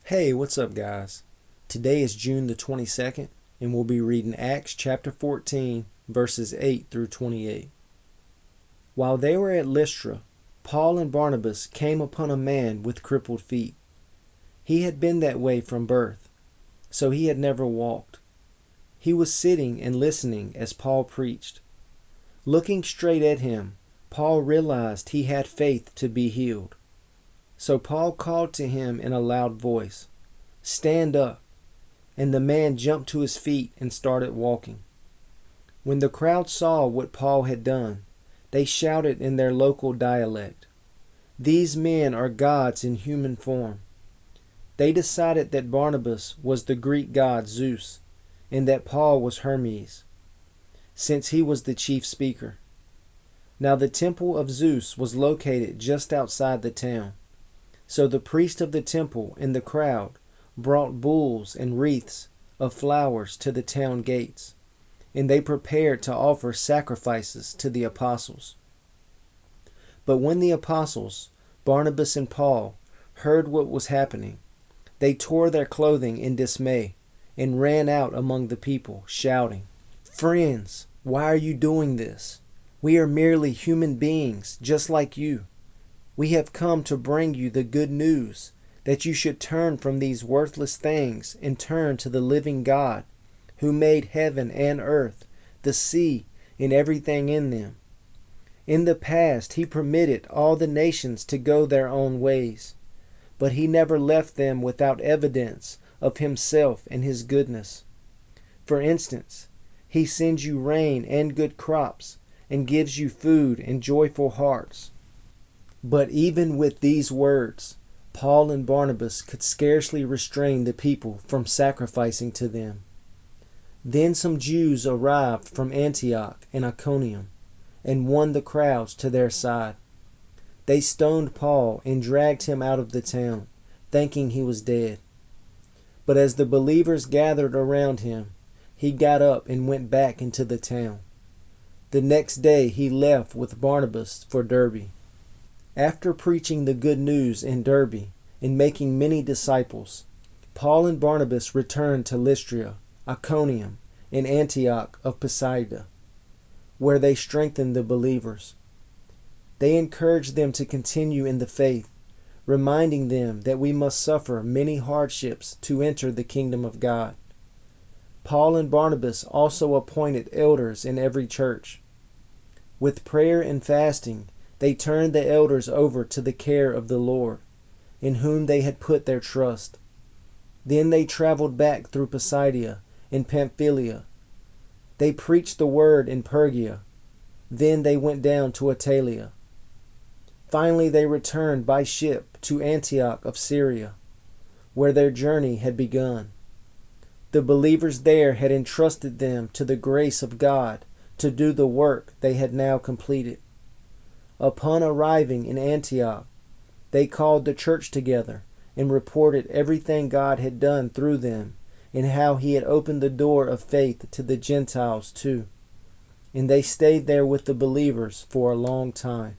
Hey, what's up, guys? Today is June the 22nd, and we'll be reading Acts chapter 14, verses 8 through 28. While they were at Lystra, Paul and Barnabas came upon a man with crippled feet. He had been that way from birth, so he had never walked. He was sitting and listening as Paul preached. Looking straight at him, Paul realized he had faith to be healed. So Paul called to him in a loud voice, "Stand up." And the man jumped to his feet and started walking. When the crowd saw what Paul had done, they shouted in their local dialect, "These men are gods in human form." They decided that Barnabas was the Greek god Zeus, and that Paul was Hermes, since he was the chief speaker. Now the temple of Zeus was located just outside the town. So the priest of the temple and the crowd brought bulls and wreaths of flowers to the town gates, and they prepared to offer sacrifices to the apostles. But when the apostles, Barnabas and Paul, heard what was happening, they tore their clothing in dismay and ran out among the people, shouting, "Friends, why are you doing this? We are merely human beings, just like you. We have come to bring you the good news that you should turn from these worthless things and turn to the living God, who made heaven and earth, the sea, and everything in them. In the past, he permitted all the nations to go their own ways, but he never left them without evidence of himself and his goodness. For instance, he sends you rain and good crops, and gives you food and joyful hearts." But even with these words, Paul and Barnabas could scarcely restrain the people from sacrificing to them. Then some Jews arrived from Antioch and Iconium and won the crowds to their side. They stoned Paul and dragged him out of the town, thinking he was dead. But as the believers gathered around him, he got up and went back into the town. The next day he left with Barnabas for Derbe. After preaching the good news in Derbe and making many disciples, Paul and Barnabas returned to Lystra, Iconium, and Antioch of Pisidia, where they strengthened the believers. They encouraged them to continue in the faith, reminding them that we must suffer many hardships to enter the kingdom of God. Paul and Barnabas also appointed elders in every church. With prayer and fasting, they turned the elders over to the care of the Lord, in whom they had put their trust. Then they traveled back through Pisidia and Pamphylia. They preached the word in Pergia. Then they went down to Attalia. Finally they returned by ship to Antioch of Syria, where their journey had begun. The believers there had entrusted them to the grace of God to do the work they had now completed. Upon arriving in Antioch, they called the church together and reported everything God had done through them and how he had opened the door of faith to the Gentiles too. And they stayed there with the believers for a long time.